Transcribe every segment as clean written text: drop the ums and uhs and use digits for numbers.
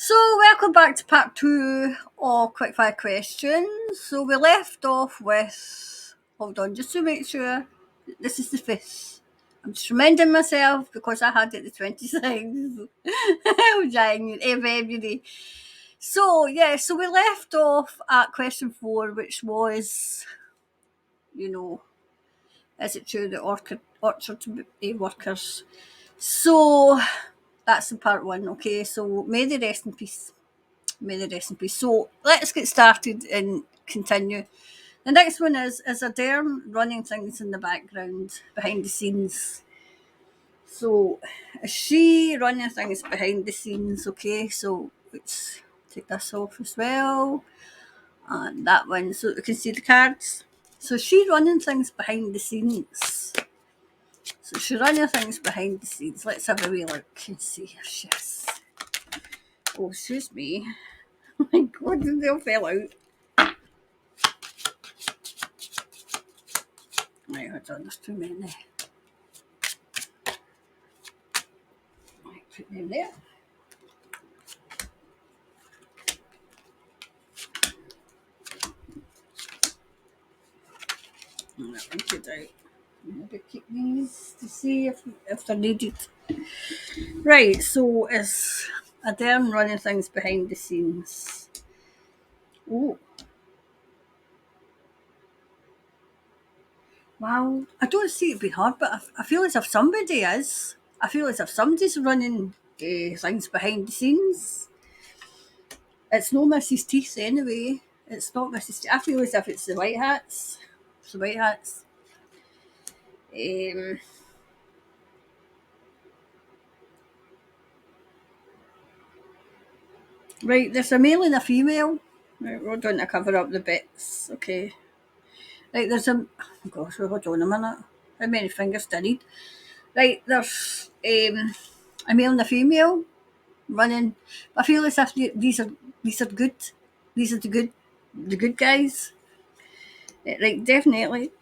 So, welcome back to part two of Quickfire Questions. So, we left off with, hold on, just to make sure, this is the fifth. I'm just reminding myself because I had it the 26th of February. So, so we left off at question four, which was, you know, is it true that orchard workers? So, that's in part one, okay? So, may they rest in peace. May the rest in peace. So let's get started and continue. The next one is a Derm running things in the background behind the scenes. So is she running things behind the scenes? Okay, so let's take this off as well. And that one, so you can see the cards. So she running things behind the scenes. So she's running things behind the scenes. Let's have a wee look and see if she is. Oh, excuse me. Oh my God, they all fell out. Right, hold on, there's too many. Right, put them there. And that one put out. Maybe keep these to see if they're needed. Right, so is Adele running things behind the scenes? Oh, well, I don't see it being hard, but I feel as if somebody is. I feel as if somebody's running things behind the scenes. It's no Mrs. Teeth anyway. It's not Mrs. Teeth. I feel as if it's the White Hats. It's the White Hats. Um, right, there's a male and a female. Right, we're going to cover up the bits. Okay. Right, there's a. Oh gosh, hold on a minute. How many fingers do I need? Right, there's a male and a female running. I feel as if these are good. These are the good guys. Right, definitely.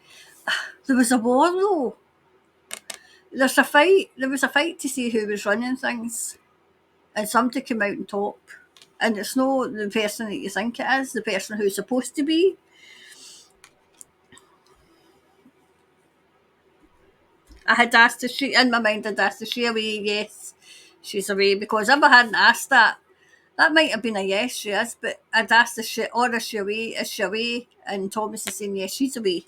There was a war though. There's a fight. There was a fight to see who was running things, and somebody came out on top. And it's not the person that you think it is. The person who's supposed to be. I had asked her, she in my mind, I'd asked her, she away? Yes, she's away. Because if I hadn't asked that might have been a yes, she is, but I'd asked her, or is she away? Is she away? And Thomas is saying, yes, she's away.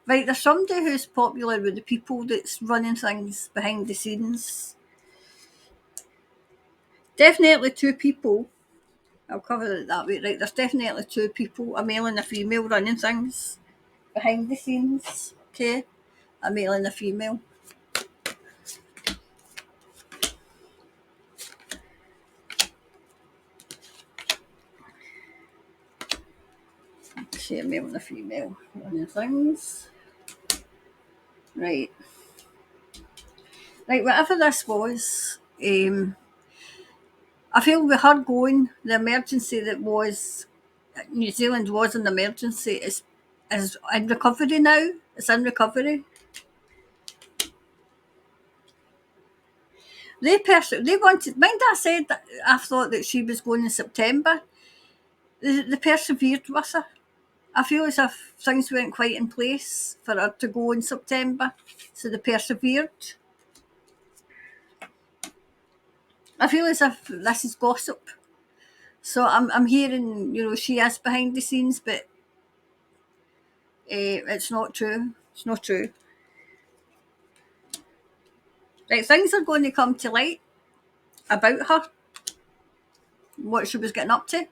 Right, there's somebody who's popular with the people that's running things behind the scenes. Definitely two people. I'll cover it that way. Right, there's definitely two people, a male and a female running things behind the scenes. Okay, a male and a female. Okay, a male and a female running things. Right. Right, whatever this was, I feel with her going, the emergency that was, New Zealand was an emergency, is in recovery now. It's in recovery. They wanted, mind I said that I thought that she was going in September. They persevered with her. I feel as if things weren't quite in place for her to go in September, so they persevered. I feel as if this is gossip. So I'm hearing, she is behind the scenes, but it's not true. It's not true. Right, things are going to come to light about her, what she was getting up to.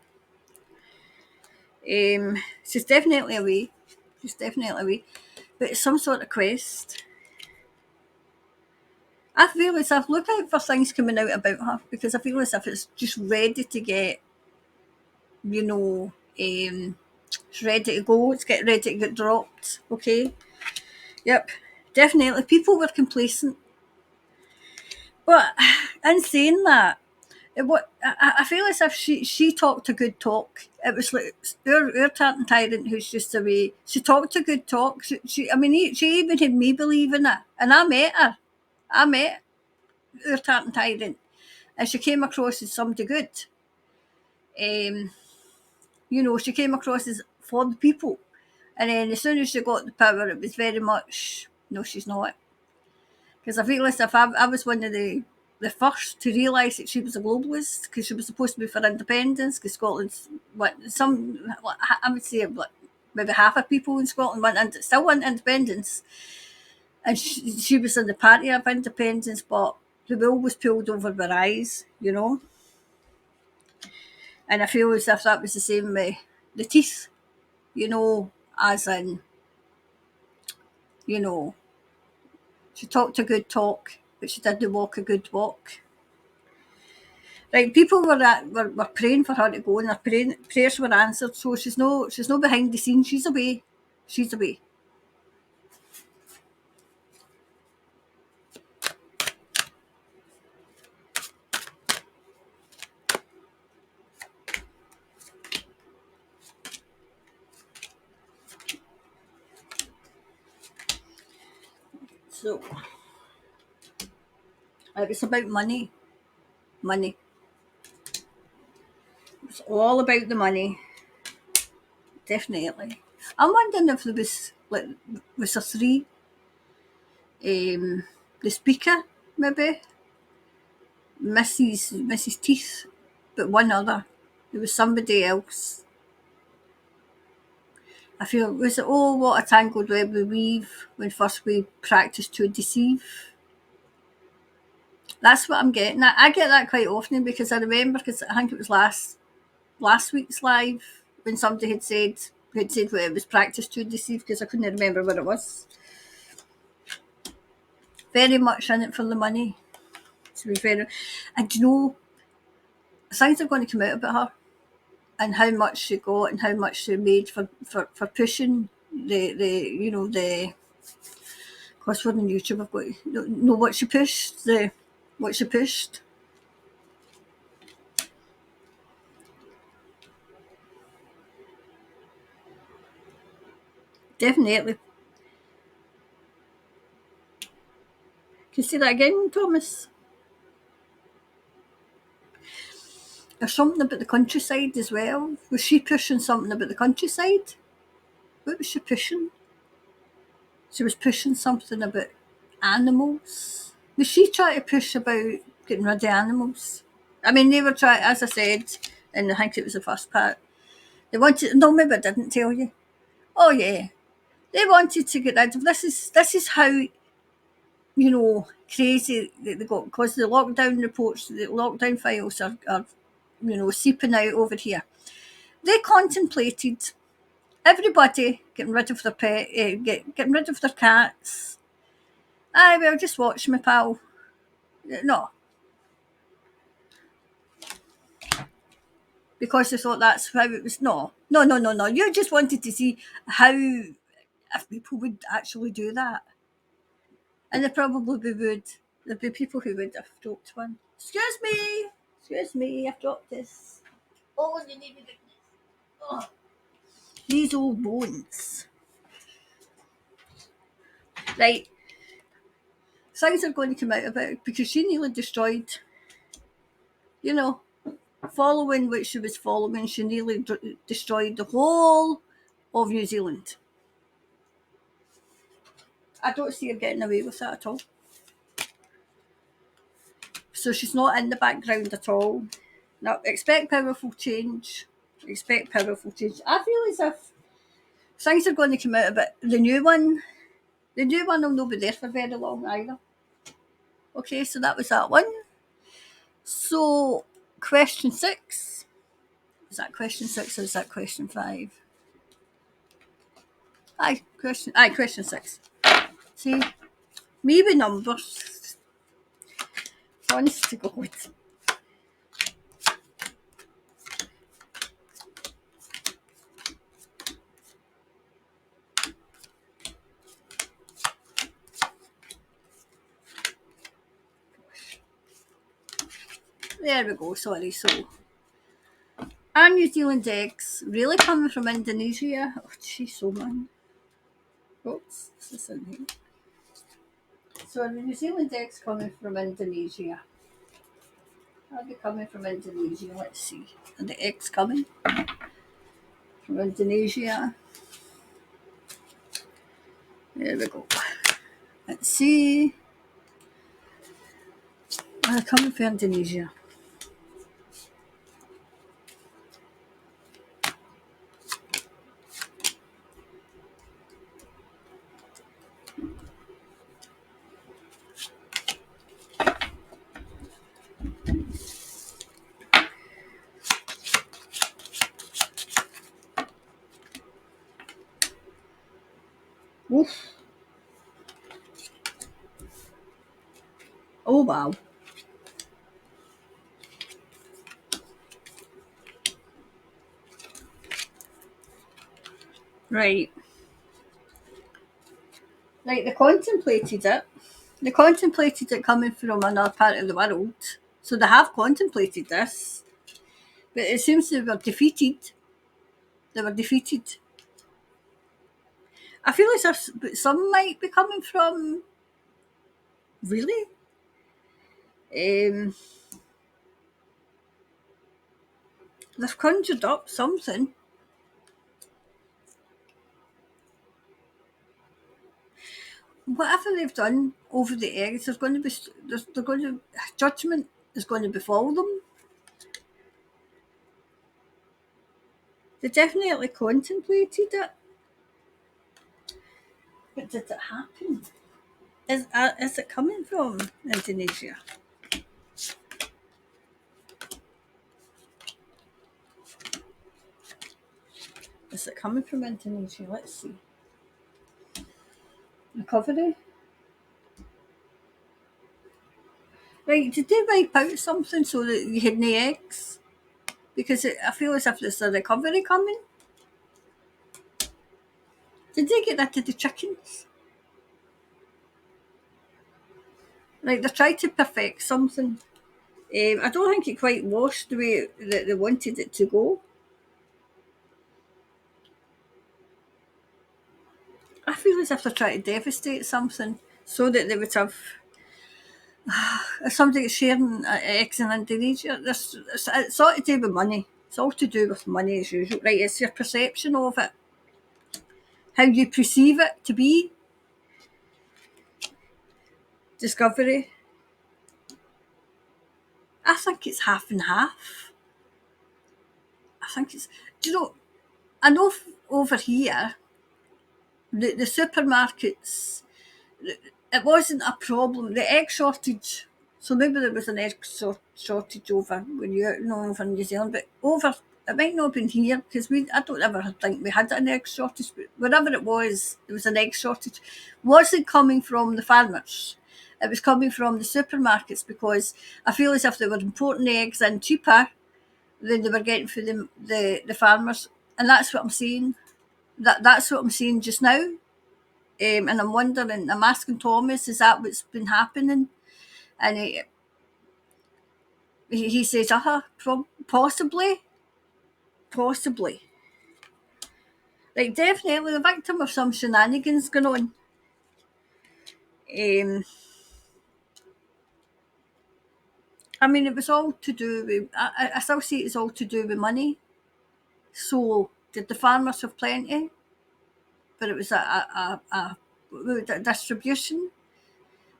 She's definitely away. She's definitely away. But it's some sort of quest. I feel as if look out for things coming out about her because I feel as if it's just ready to get, it's ready to go. It's getting ready to get dropped. Okay. Yep. Definitely. People were complacent. But in saying that, I feel as if she talked a good talk. It was like our tartan tyrant who's just away. She talked a good talk. She even had me believing it, and I met her. I met. our tartan tyrant, and she came across as somebody good. Um, she came across as for the people. And then as soon as she got the power, it was very much, no, she's not. Because I feel as if I was one of the first to realise that she was a globalist, because she was supposed to be for independence, because Scotland's, I would say, maybe half of people in Scotland still want independence. And she was in the party of independence, but the wool was pulled over her eyes, And I feel as if that was the same with the teeth, as in, you know, she talked a good talk, but she didn't walk a good walk. Right, people were praying for her to go, and her prayers were answered. So she's no behind the scenes. She's away. She's away. So it's about money. Money. It's all about the money. Definitely. I'm wondering if there was a three. The speaker, maybe, Mrs. Teeth, but one other. There was somebody else. I feel, was it, oh, what a tangled web we weave when first we practice to deceive? That's what I'm getting at. I get that quite often because I remember, because I think it was last week's live when somebody had said it was practice to deceive, because I couldn't remember what it was. Very much in it for the money. To be fair. And things are going to come out about her and how much she got and how much she made for pushing the because we're on YouTube, I've got to know what she pushed, what she pushed. Definitely. Can you say that again, Thomas? There's something about the countryside as well. Was she pushing something about the countryside? What was she pushing? She was pushing something about animals. Was she trying to push about getting rid of animals? I mean, they were trying, as I said, and I think it was the first part. They wanted. No, maybe I didn't tell you. Oh yeah, they wanted to get rid of. This is how crazy they got, because the lockdown reports, the lockdown files are seeping out over here. They contemplated everybody getting rid of their pet, getting rid of their cats. Aye, well, just watch me, pal. No, because they thought that's how it was. No, no, no, no, no. You just wanted to see how, if people would actually do that. And there probably would. There'd be people who would have dropped one. Excuse me, I've dropped this. Oh, you need to. Oh, these old bones. Right, things are going to come out about it because she nearly destroyed, you know, following what she was following, she nearly destroyed the whole of New Zealand. I don't see her getting away with that at all. So she's not in the background at all. Now, expect powerful change. Expect powerful change. I feel as if things are going to come out of it. The new one will not be there for very long either. Okay, so that was that one. So, question 6. Is that question 6 or is that question 5? Question 6. See, me with numbers. Honest to God. There we go, sorry. So, are New Zealand eggs really coming from Indonesia? Oh, jeez, oh man. Oops, is this in here? So are the New Zealand eggs coming from Indonesia? Are they coming from Indonesia? Let's see. Are the eggs coming from Indonesia? There we go. Let's see. Are they coming from Indonesia? Oof. Oh wow. Right. Right, they contemplated it. They contemplated it coming from another part of the world. So they have contemplated this. But it seems they were defeated. They were defeated. I feel as if some might be coming from. Really? Um, they've conjured up something. Whatever they've done over the eggs, there's going to be. They're going to judgment is going to befall them. They definitely contemplated it. But did it happen? Is it coming from Indonesia? Is it coming from Indonesia? Let's see. Recovery. Right, did they wipe out something so that you had no eggs? Because I feel as if there's a recovery coming. Did they get rid of the chickens? Like they're trying to perfect something. I don't think it quite washed the way that they wanted it to go. I feel as if they're trying to devastate something so that they would have. If somebody's sharing eggs in Indonesia, it's all to do with money. It's all to do with money as usual. Right, it's your perception of it, how you perceive it to be. Discovery. I think it's half and half. I think it's. Do you know? I know over here, the supermarkets, it wasn't a problem. The egg shortage. So maybe there was an egg shortage over when you know over in New Zealand, but over it might not have been here because I don't ever think we had an egg shortage. But wherever it was, there was an egg shortage. Wasn't coming from the farmers. It was coming from the supermarkets because I feel as if they were importing the eggs in cheaper than they were getting for the farmers, and that's what I'm seeing. That's what I'm seeing just now. And I'm wondering, I'm asking Thomas, is that what's been happening? And he says, possibly, possibly. Like, definitely the victim of some shenanigans going on. I mean, it was all to do with, I still see it's all to do with money. So, did the farmers have plenty? But it was a distribution.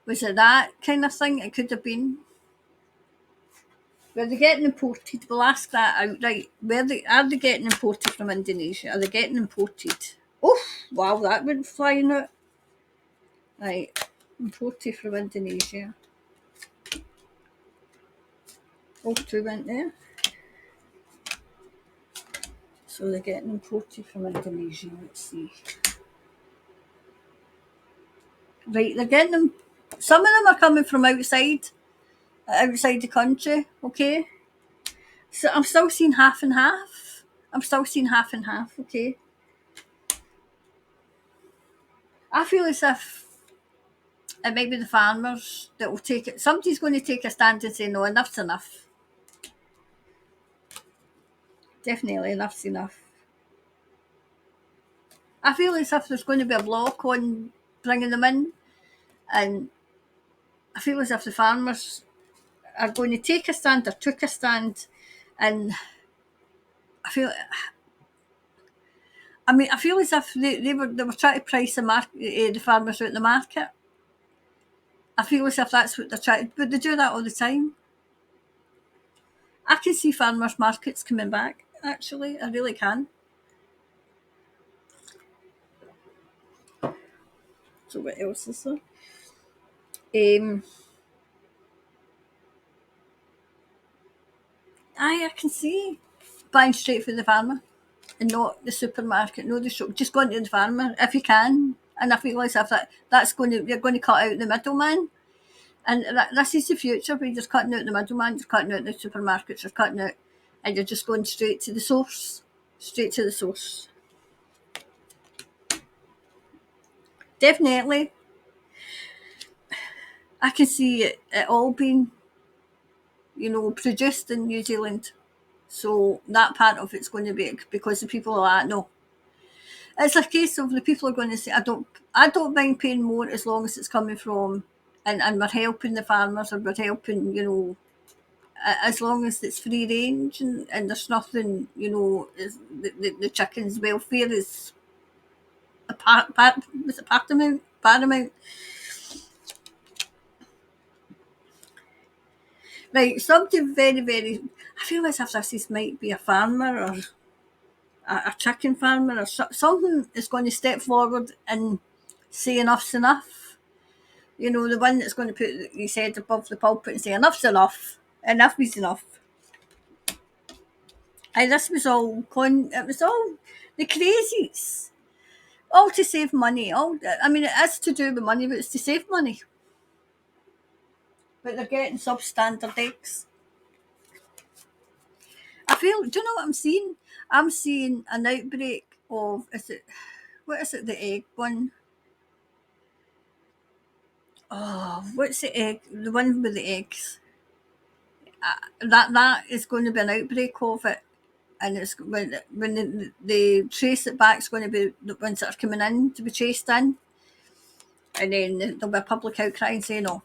Was it that kind of thing? It could have been. Were they getting imported? We'll ask that outright. Are they getting imported from Indonesia? Are they getting imported? Oh, wow, that went flying out. Right, imported from Indonesia. Oh, two went there. So they're getting imported from Indonesia. Let's see. Right, they're getting them. Some of them are coming from outside the country. Okay, so I'm still seeing half and half. I'm still seeing half and half. Okay, I feel as if it might be the farmers that will take it. Somebody's going to take a stand and say, no, enough's enough. Definitely enough's enough. I feel as if there's going to be a block on bringing them in, and I feel as if the farmers are going to take a stand or took a stand, and I feel. I mean, I feel as if they were trying to price the farmers out in the market. I feel as if that's what they're trying, but they do that all the time. I can see farmers markets coming back. Actually, I really can. So what else is there? Um, I can see buying straight from the farmer and not the supermarket, no the shop. Just going to the farmer if you can. And I feel as if that's going to you're going to cut out the middleman. And this is the future. We're just cutting out the middleman, just cutting out the supermarkets, you're cutting out, and you're just going straight to the source, straight to the source. Definitely, I can see it all being, produced in New Zealand. So that part of it's going to be because the people are like, no. It's a case of the people are going to say, I don't mind paying more as long as it's coming from, and we're helping the farmers or we're helping, as long as it's free range and there's nothing, the chicken's welfare is was it paramount. Right, something very, very, I feel as if this might be a farmer or a chicken farmer or something is going to step forward and say enough's enough. The one that's going to put his head above the pulpit and say enough's enough. Enough is enough. And this was all it was all the crazies. All to save money. I mean, it is to do with money, but it's to save money. But they're getting substandard eggs. I feel. Do you know what I'm seeing? I'm seeing an outbreak of. What is it? The egg one. Oh, what's the egg? The one with the eggs. That is going to be an outbreak of it, and it's when they trace it back. It's going to be the ones that are coming in to be chased in, and then there'll be a public outcry and say no,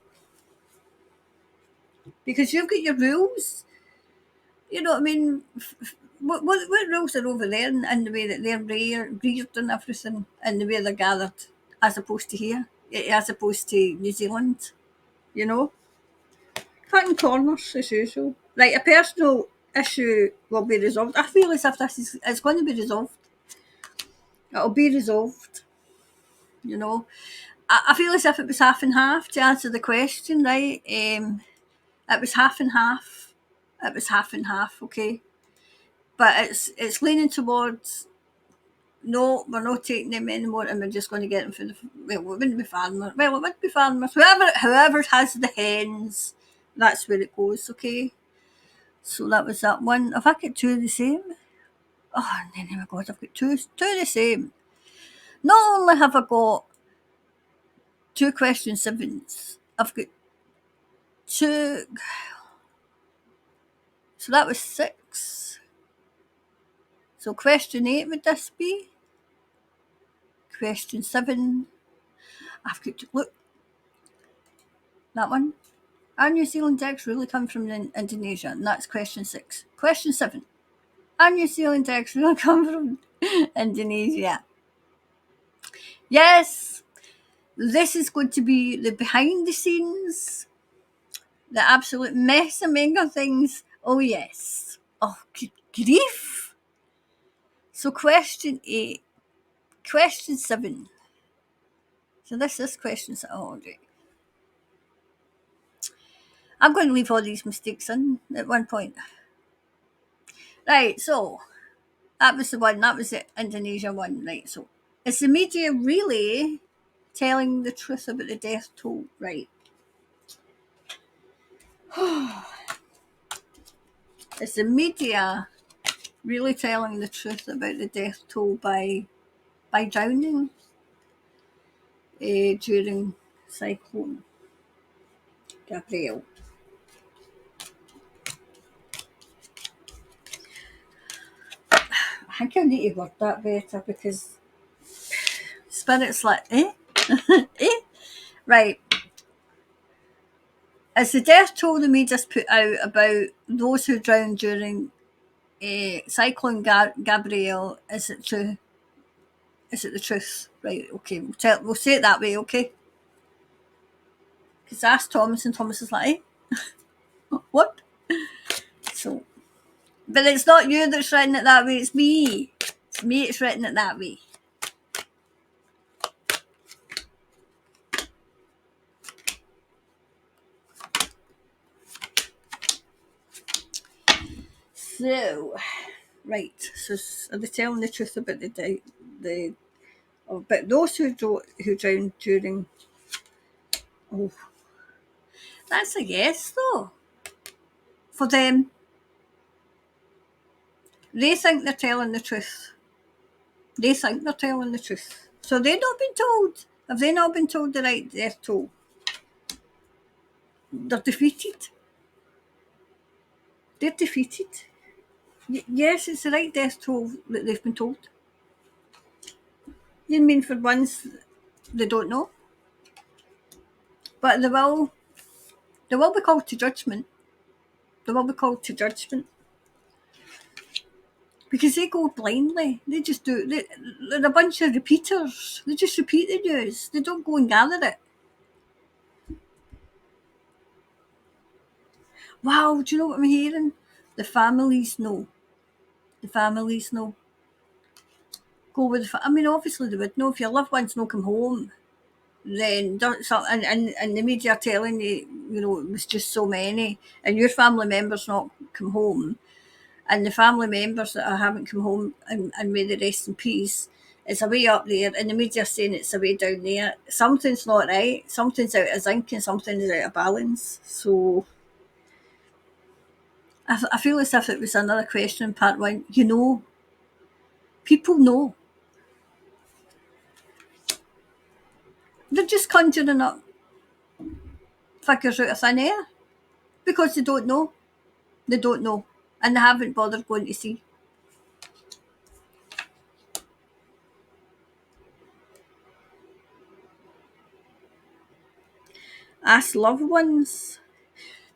because you've got your rules. You know what I mean? What rules are over there and the way that they're reared and everything and the way they're gathered as opposed to here, as opposed to New Zealand, you know? Cutting corners as usual. Like a personal issue will be resolved. I feel as if it's going to be resolved. It'll be resolved, you know? I feel as if it was half and half to answer the question, right? It was half and half. It was half and half, okay? But it's leaning towards no, we're not taking them anymore, and we're just going to get them for it wouldn't be farmers. Well, it would be farmers. Whoever has the hens, that's where it goes. Okay. So that was that one. Have I got two of the same? Oh, oh my God, I've got two of the same. Not only have I got two question sevens, I've got two. So that was six. So question 8 would this be? Question 7. I've got to look that one. Are New Zealand eggs really come from Indonesia? And that's question 6. Question 7. Are New Zealand eggs really come from Indonesia? Yes, this is going to be the behind the scenes, the absolute mess and mega things. Oh, yes. Oh, good grief. So, question 8. Question 7. So, this is question 7. Oh, right. I'm going to leave all these mistakes in at one point. Right, so that was the one. That was the Indonesia one. Right, so is the media really telling the truth about the death toll? Right. Is the media really telling the truth about the death toll by drowning during Cyclone Gabrielle? I think I need to word that better because Spirit's like, eh? Eh? Right. Is the death toll the media's put out about those who drowned during Cyclone Gabrielle, is it true? Is it the truth? Right, okay, we'll say it that way, okay? Because I asked Thomas and Thomas is like, what? So, but it's not you that's writing it that way, it's me. It's me that's written it that way. So, right, so are they telling the truth about the about those who drowned during? Oh, that's a yes though. For them, they think they're telling the truth. They think they're telling the truth. So they've not been told. Have they not been told the right death toll? They're defeated. They're defeated. Yes, it's the right death toll that they've been told. You mean for once they don't know? But they will be called to judgment. They will be called to judgment. Because they go blindly. They just do. They're a bunch of repeaters. They just repeat the news. They don't go and gather it. Wow, do you know what I'm hearing? The families know. The families know. Go with I mean, obviously they would know if your loved ones no come home. Then don't so and the media are telling you, you know, it was just so many, and your family members not come home, and the family members that haven't come home, and may they rest in peace. It's away up there, and the media saying it's away down there. Something's not right. Something's out of zinc, and something is out of balance. So I feel as if it was another question in part one. You know, people know. They're just conjuring up figures out of thin air because they don't know. They don't know, and they haven't bothered going to see. Ask loved ones.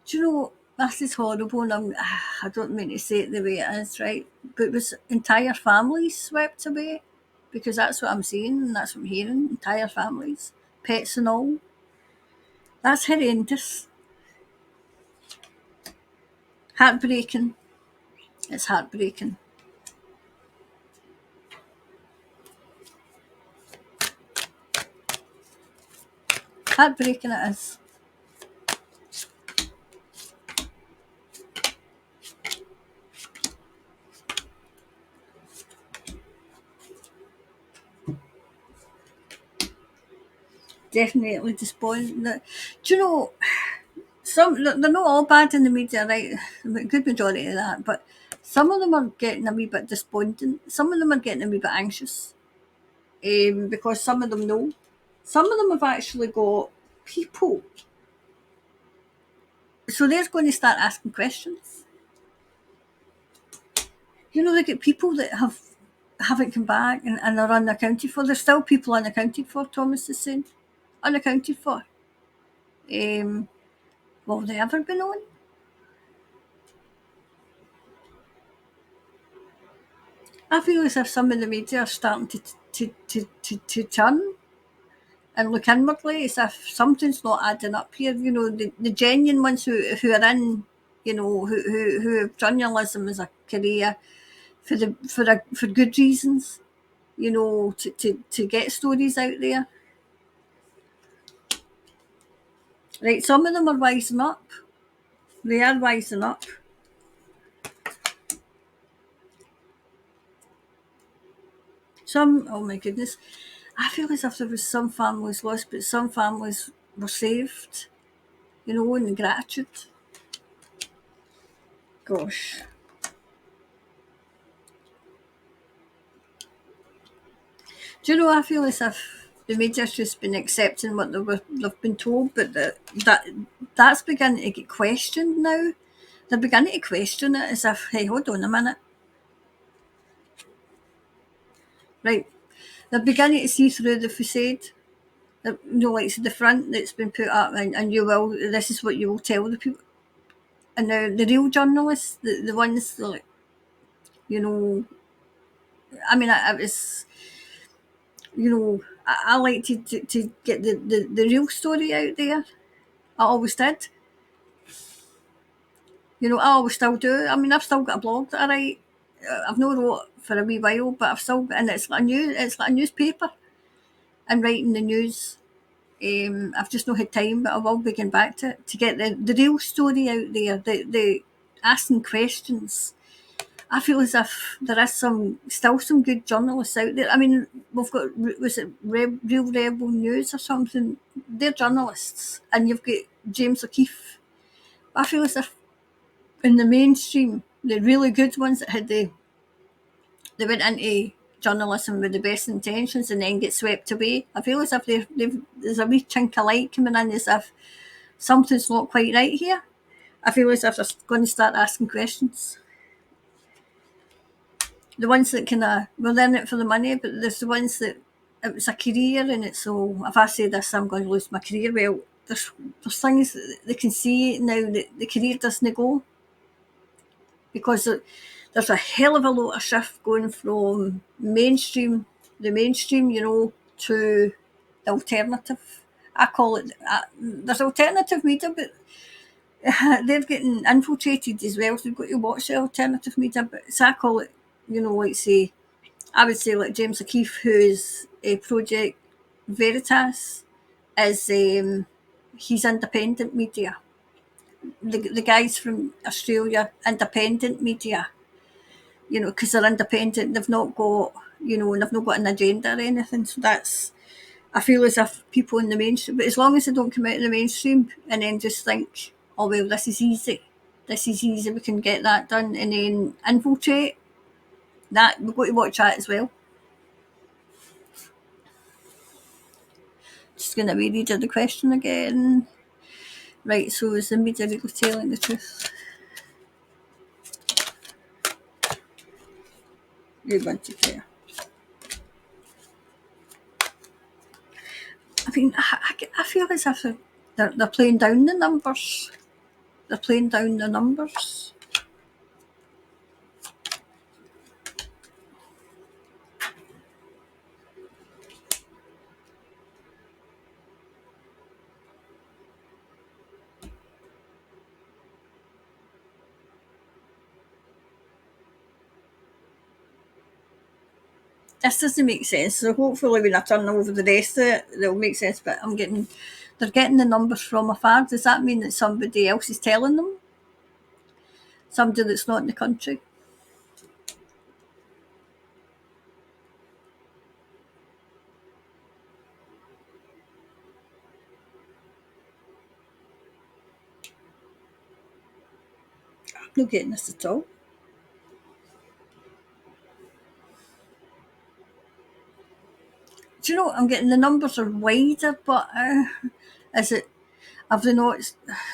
Do you know, this is horrible, and I don't mean to say it the way it is, right? But it was entire families swept away, because that's what I'm seeing and that's what I'm hearing. Entire families, pets and all. That's horrendous. Heartbreaking. It's heartbreaking. Heartbreaking it is. Definitely despondent. Do you know, they're not all bad in the media, right? A good majority of that, but some of them are getting a wee bit despondent. Some of them are getting a wee bit anxious, because some of them know. Some of them have actually got people, so they're going to start asking questions. You know, they get people that haven't come back and are unaccounted for. There's still people unaccounted for. Thomas is saying, unaccounted for. Will they ever be known? I feel as if some of the media are starting to turn and look inwardly as if something's not adding up here. You know, the genuine ones who are in, you know, who have journalism as a career for good reasons, you know, to get stories out there. Right, some of them are wising up. They are wising up. Some, oh my goodness, I feel as if there was some families lost, but some families were saved, you know, in gratitude. Gosh. Do you know, I feel as if the media's just been accepting what they've been told, but that's beginning to get questioned now. They're beginning to question it as if, hey, hold on a minute. Right. They're beginning to see through the facade. Like the front that's been put up, and you will. This is what you will tell the people. And now the real journalists, the ones that, like, you know, I mean, I was, I like to get the real story out there. I always did. I always still do. I mean, I've still got a blog that I write. I've not wrote for a wee while, but I've still, and it's like a newspaper and writing the news. I've just not had time, but I will be getting back to get the real story out there. The asking questions. I feel as if there is still some good journalists out there. I mean, we've got, was it Real Rebel News or something? They're journalists, and you've got James O'Keefe. I feel as if in the mainstream, the really good ones that they went into journalism with the best intentions and then get swept away. I feel as if there's a wee chink of light coming in, as if something's not quite right here. I feel as if they're going to start asking questions. The ones that kind of, we're in it for the money, but there's the ones that it was a career, and it's so, if I say this, I'm going to lose my career. Well, there's things that they can see now that the career doesn't go, because there's a hell of a lot of shift going from the mainstream, to the alternative. I call it, there's alternative media, but they're getting infiltrated as well, so you've got to watch the alternative media. But so I call it, like say, I would say like James O'Keefe, who's a Project Veritas, is he's independent media. The guys from Australia, independent media, because they're independent, they've not got, they've not got an agenda or anything. So that's, I feel as if people in the mainstream, but as long as they don't come out of the mainstream and then just think, oh, well, this is easy, we can get that done, and then infiltrate, that, we've got to watch that as well. Just going to reread the question again. Right, so is the media really telling the truth? You want to care. I mean, I feel as if they're playing down the numbers. They're playing down the numbers. This doesn't make sense. So hopefully when I turn over the rest of it, it'll make sense. But they're getting the numbers from afar. Does that mean that somebody else is telling them? Somebody that's not in the country? I'm not getting this at all. Do you know what? I'm getting the numbers are wider, but is it, have they not,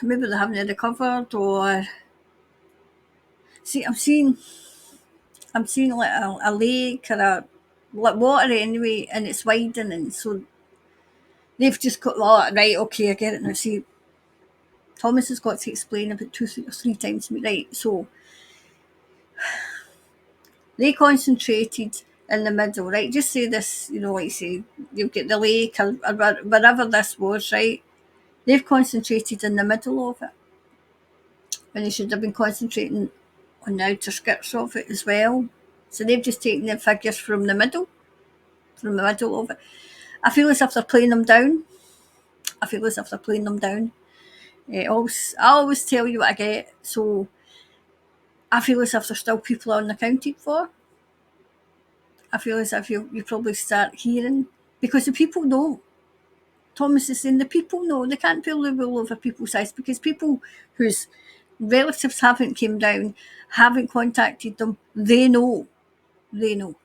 maybe they haven't recovered, or see, I'm seeing like a lake or a, like water anyway, and it's widening. So they've just got, oh, right, okay, I get it now. See, Thomas has got to explain about two or three times to me, right? So they concentrated in the middle, right? Just say this, like say you've got the lake or wherever this was, right? They've concentrated in the middle of it, when they should have been concentrating on the outer skirts of it as well. So they've just taken the figures from the middle of it. I feel as if they're playing them down. I always tell you what I get. So I feel as if there's still people unaccounted for. I feel as if you probably start hearing, because the people know. Thomas is saying the people know. They can't pull the wool over people's eyes, because people whose relatives haven't came down, haven't contacted them, they know. They know.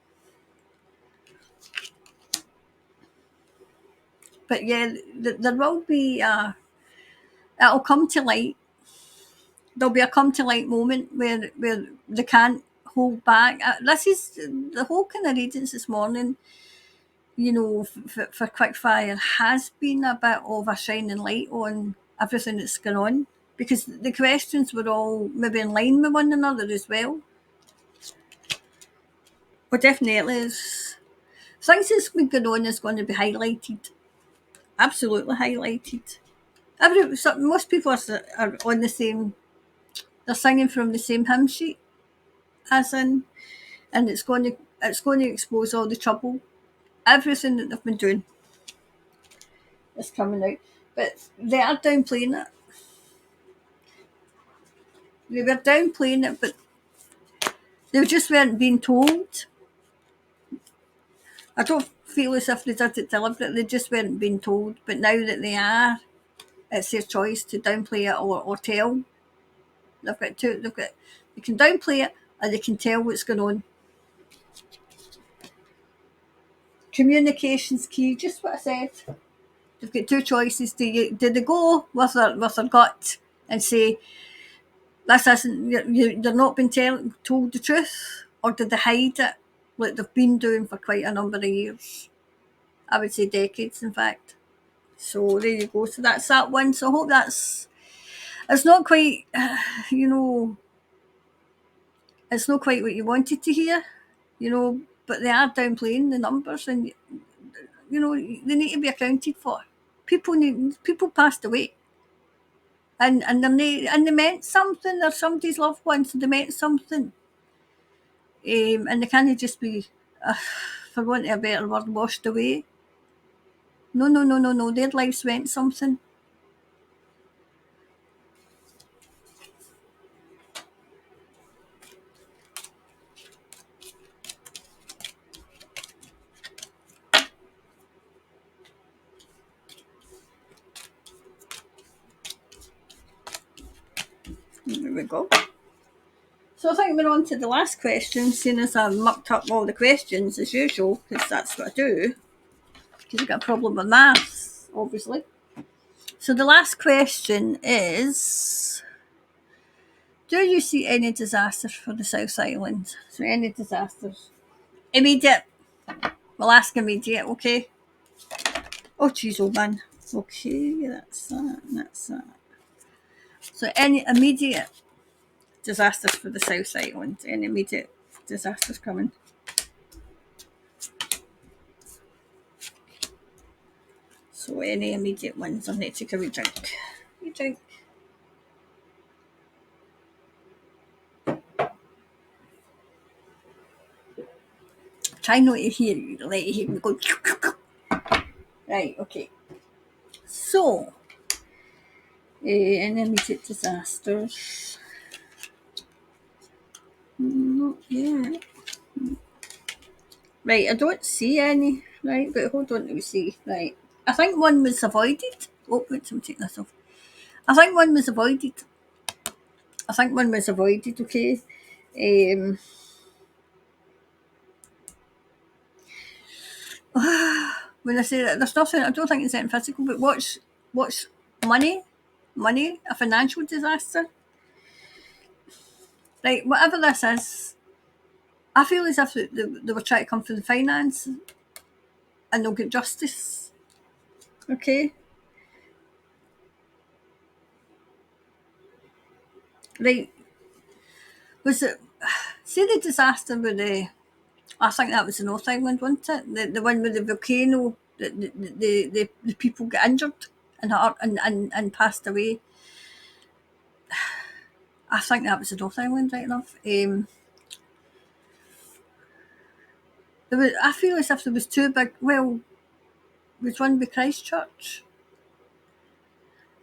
But yeah, there will be it'll come to light. There'll be a come to light moment where they can't hold back. This is the whole kind of readings this morning. for quickfire has been a bit of a shining light on everything that's going on, because the questions were all maybe in line with one another as well. But definitely is things that's been going on is going to be highlighted, absolutely highlighted. Most people are on the same. They're singing from the same hymn sheet, as in, and it's going to expose all the trouble, everything that they've been doing is coming out. But they are downplaying it. They were downplaying it, but they just weren't being told. I don't feel as if they did it deliberately, they just weren't being told. But now that they are, it's their choice to downplay it or tell. They can downplay it and they can tell what's going on. Communication's key, just what I said. They've got two choices. Do they go with their gut and say, this isn't, they're not being told the truth, or did they hide it like they've been doing for quite a number of years? I would say decades, in fact. So there you go. So that's that one. So I hope it's not quite, you know, it's not quite what you wanted to hear, but they are downplaying the numbers, and they need to be accounted for. People passed away, and they meant something. They're somebody's loved ones, so they meant something, and they can't just be, for want of a better word, washed away. No, no, no, no, no. Their lives meant something. There we go. So I think we're on to the last question, seeing as I mucked up all the questions as usual, because that's what I do. Because I've got a problem with maths, obviously. So the last question is, do you see any disasters for the South Island? So any disasters? Immediate. We'll ask immediate, okay? Oh, jeez, old man. Okay, that's that. So any immediate disasters for the South Island? Any immediate disasters coming? So any immediate ones, I need to take a wee drink. Try not to hear you, let you hear me go. Right, okay. So, any immediate disasters? Not yet. Right, I don't see any. Right, but hold on, let me see. Right, I think one was avoided. Oh, wait, I'm taking this off. I think one was avoided. Okay. When I say that, there's nothing. I don't think it's anything physical. But what's money? Money, a financial disaster. Right, whatever this is, I feel as if they were trying to come for the finance, and they'll get justice. Okay. Right. Was it? See the disaster with the? I think that was the North Island, wasn't it? The one with the volcano. The people get injured and hurt and passed away. I think that was the North Island, right enough. I feel as if there was two big. Well, was one with Christchurch.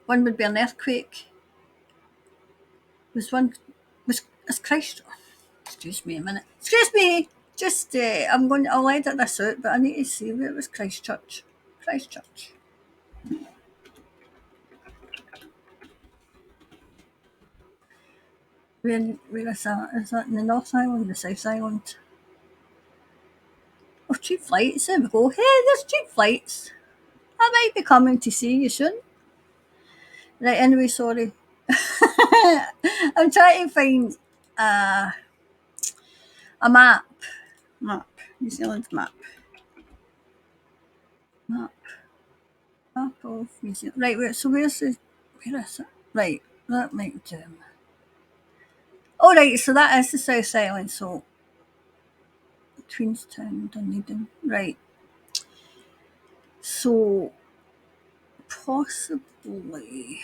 One would be an earthquake. Was one was Christchurch? Excuse me a minute. Excuse me. Just I'll edit this out, but I need to see where it was. Christchurch. Where is that? Is that in the North Island, the South Island? Oh, cheap flights. There we go. Hey, there's cheap flights. I might be coming to see you soon. Right, anyway, sorry. I'm trying to find a map. New Zealand map. Map. Map of New Zealand. Right, wait, so where is it? Right, that might do. Oh, right, so that is the South Island, so Queenstown, Dunedin. Right, so possibly.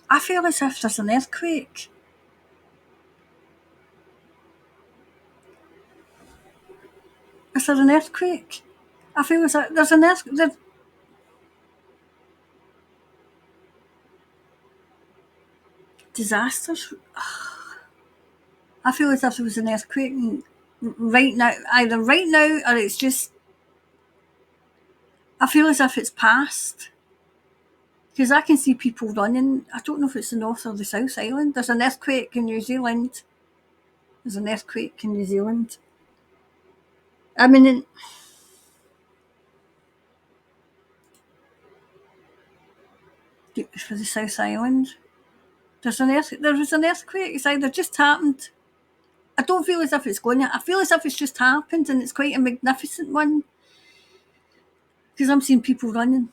I feel as if there's an earthquake. Is there an earthquake? I feel as if there's an earthquake. Disasters. I feel as if there was an earthquake right now, either right now or it's just. I feel as if it's past because I can see people running. I don't know if it's the North or the South Island. There's an earthquake in New Zealand. There's an earthquake in New Zealand. I mean, for the South Island, there was an earthquake. It's either just happened. I don't feel as if it's going to. I feel as if it's just happened and it's quite a magnificent one because I'm seeing people running.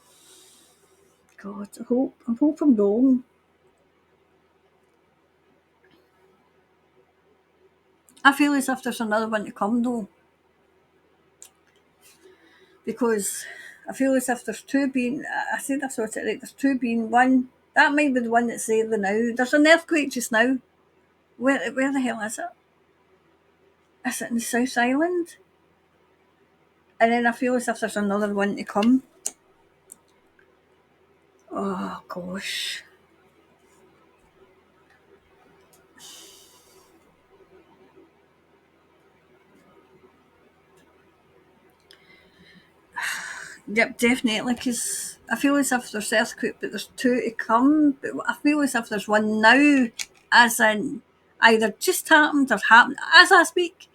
God, I hope I'm wrong. I feel as if there's another one to come though, because I feel as if there's two being. I said I sort it right. There's two being one. That might be the one that's there now. There's an earthquake just now. Where the hell is it? Is it in the South Island? And then I feel as if there's another one to come. Oh gosh. Yep, definitely. Because I feel as if there's earthquake, but there's two to come. But I feel as if there's one now, as in either just happened or happened as I speak.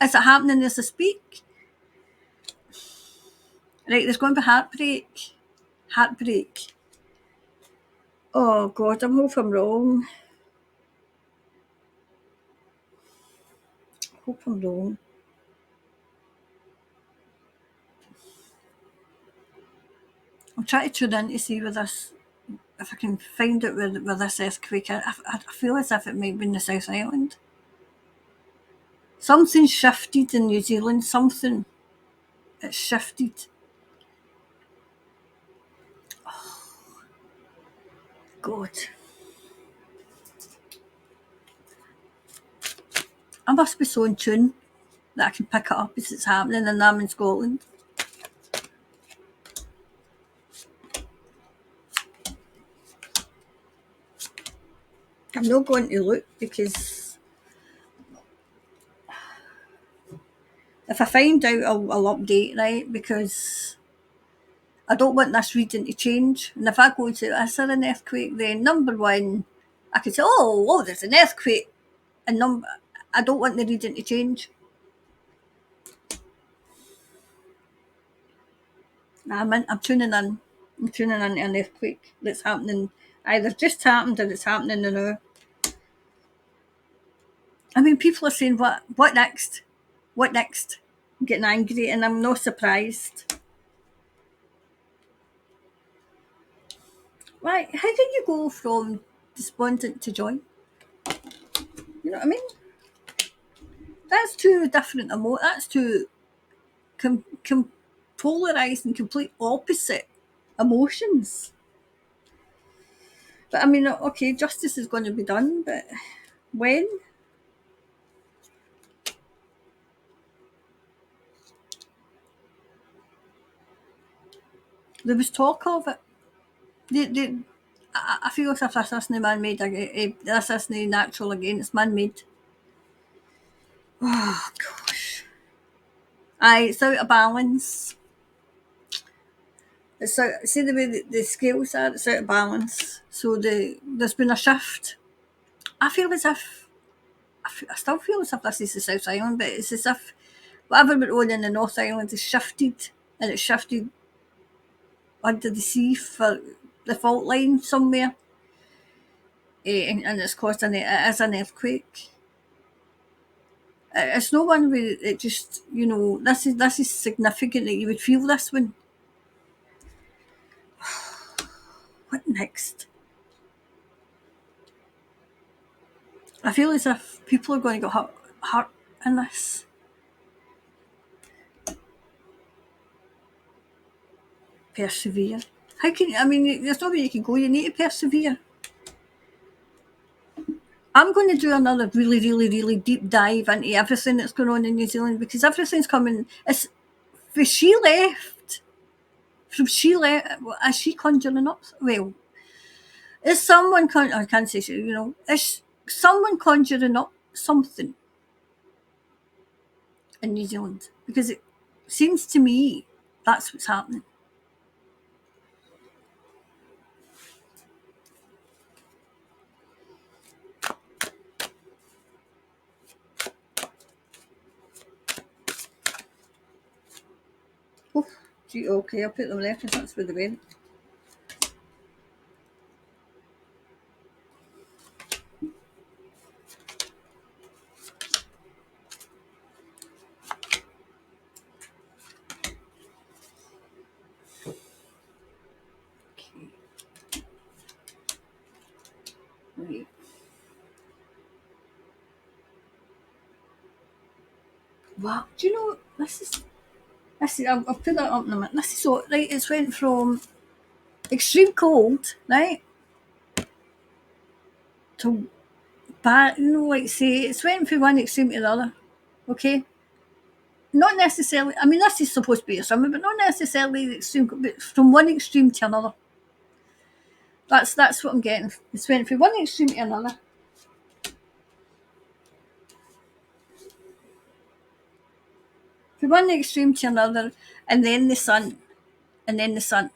Is it happening as I speak? Right, there's going to be heartbreak. Heartbreak. Oh God, I hope I'm wrong. I hope I'm wrong. I'm trying to tune in to see where this, if I can find out where this earthquake is. I feel as if it might be in the South Island. Something shifted in New Zealand. Something. It's shifted. God. I must be so in tune that I can pick it up as it's happening and I'm in Scotland. I'm not going to look because if I find out, I'll update, right? Because I don't want this reading to change. And if I go to, is there an earthquake? Then number one, I could say, oh, there's an earthquake. And I don't want the reading to change. I'm tuning in. I'm tuning in to an earthquake that's happening. Either just happened or it's happening now. I mean, people are saying, what next? What next? I'm getting angry and I'm not surprised. Right, how can you go from despondent to joy? You know what I mean? That's two different that's two polarized and complete opposite emotions. But I mean, okay, justice is going to be done, but when? There was talk of it. I feel as if this isn't man-made. This isn't natural again. It's man-made. Oh gosh. It's out of balance. It's out, see the way the scales are. It's out of balance. So there's been a shift. I feel as if I still feel as if this is the South Island, but it's as if whatever went on in the North Island has shifted, and it's shifted under the sea for the fault line somewhere, and it's caused it is an earthquake. It's no one where it just, this is significant that you would feel this one. What next? I feel as if people are going to get hurt in this. Persevere. How can I mean? There's no way you can go. You need to persevere. I'm going to do another really, really, really deep dive into everything that's going on in New Zealand because everything's coming. It's from she left. Is she conjuring up? Well, is someone I can't say she. Is someone conjuring up something in New Zealand? Because it seems to me that's what's happening. Oh, gee, okay, I'll put them there because that's where they went. Okay. Right. Wow. Do you know this is I'll put that up in a minute. This is so right. It's went from extreme cold, right, to bad. Like say it's went from one extreme to the other. Okay. Not necessarily. I mean, this is supposed to be a summer, but not necessarily the extreme. But from one extreme to another. That's what I'm getting. It's went from one extreme to another. From one extreme to another, and then the sun, and then the sun.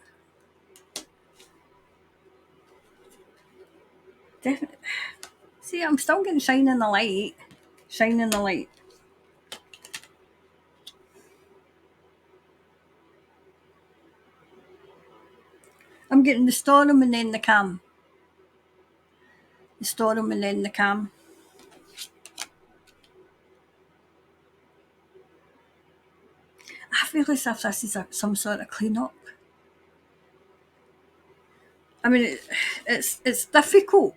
Definitely. See, I'm still getting shining the light. Shining the light. I'm getting the storm and then the calm. The storm and then the calm. I feel as if this is some sort of clean up. I mean, it's difficult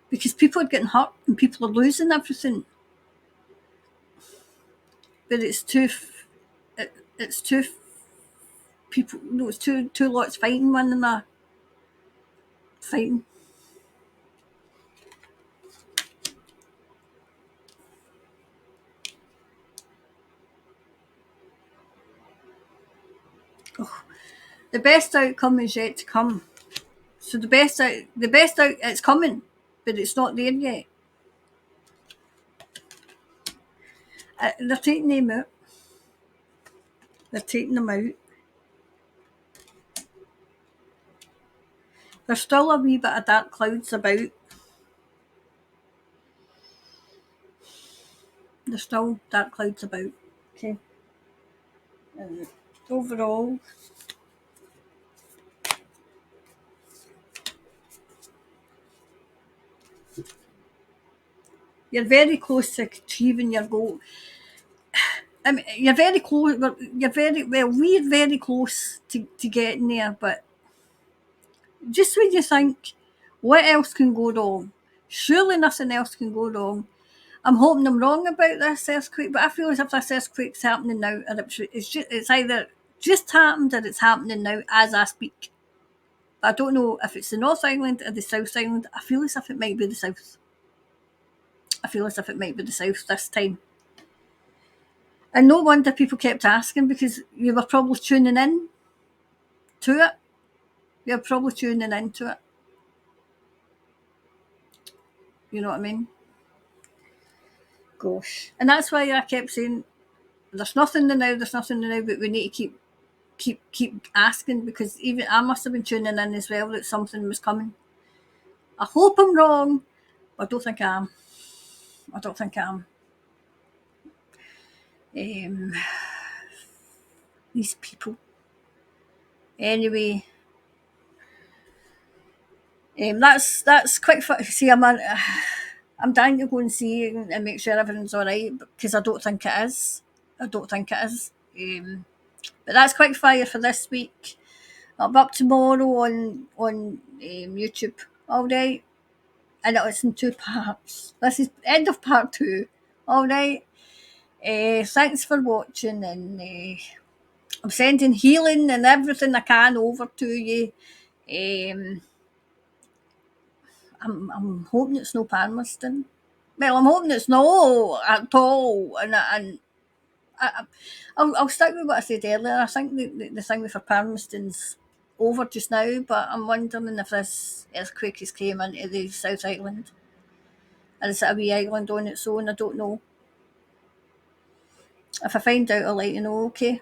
because people are getting hurt and people are losing everything. But it's two people. No, it's two lots fighting one another. Fighting. Oh, the best outcome is yet to come. So the best out, it's coming, but it's not there yet. They're taking them out. They're taking them out. There's still a wee bit of dark clouds about. There's still dark clouds about. Okay. And overall, you're very close to achieving your goal. I mean, you're very close. You're very well. We're very close to getting there, but just when you think, what else can go wrong? Surely nothing else can go wrong. I'm hoping I'm wrong about this earthquake, but I feel as if this earthquake's happening now, and it's either just happened or it's happening now as I speak. I don't know if it's the North Island or the South Island. I feel as if it might be the South. I feel as if it might be the South this time. And no wonder people kept asking because you were probably tuning in to it. You're probably tuning into it. You know what I mean? Gosh. And that's why I kept saying there's nothing to now, there's nothing to now, but we need to keep asking because even I must have been tuning in as well that something was coming. I hope I'm wrong, I don't think I am. I don't think I am. These people. Anyway, that's quick. See, I'm dying to go and see and make sure everything's all right because I don't think it is. I don't think it is. But that's quick fire for this week. I'll be up tomorrow on YouTube. All right, and it's in 2 parts. This is end of part 2. All right. Thanks for watching, and I'm sending healing and everything I can over to you. I'm hoping it's no Palmerston. Well, I'm hoping it's no at all, and I'll stick with what I said earlier. I think the thing with Palmerston's over just now, but I'm wondering if this earthquake has came into the South Island, or is it a wee island on its own? I don't know. If I find out, I'll let you know. Okay.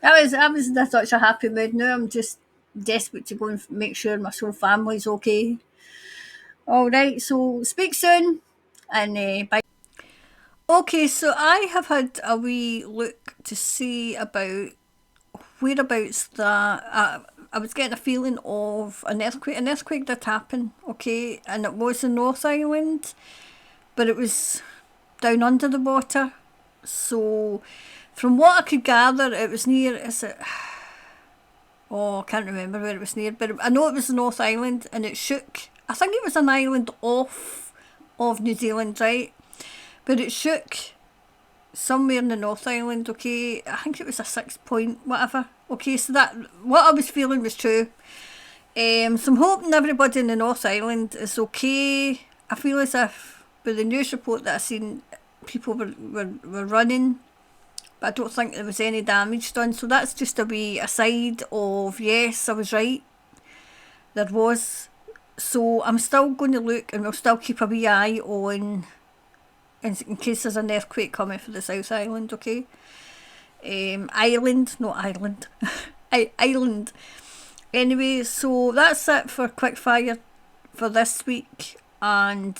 I was in such a happy mood. Now I'm just desperate to go and make sure my whole family's okay. All right, so speak soon, and bye. Okay, so I have had a wee look to see about whereabouts that I was getting a feeling of an earthquake. An earthquake did happen, okay, and it was in North Island, but it was down under the water. So, from what I could gather, it was near. Is it? Oh, I can't remember where it was near, but I know it was the North Island, and it shook. I think it was an island off of New Zealand, right? But it shook somewhere in the North Island, okay? I think it was a 6 point whatever. Okay, so that what I was feeling was true. So I'm hoping everybody in the North Island is okay. I feel as if with the news report that I seen, people were running, but I don't think there was any damage done. So that's just a wee aside of, yes, I was right. There was. So I'm still going to look, and we'll still keep a wee eye on in case there's an earthquake coming for the South Island, okay? Island, not island. Island. Anyway, so that's it for quickfire for this week, and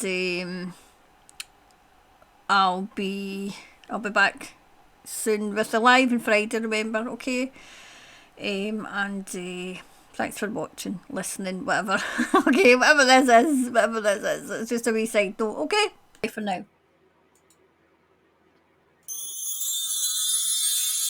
I'll be back soon with the live on Friday, remember, okay? And thanks for watching, listening, whatever. Okay, whatever this is, it's just a wee side note, okay? Bye for now.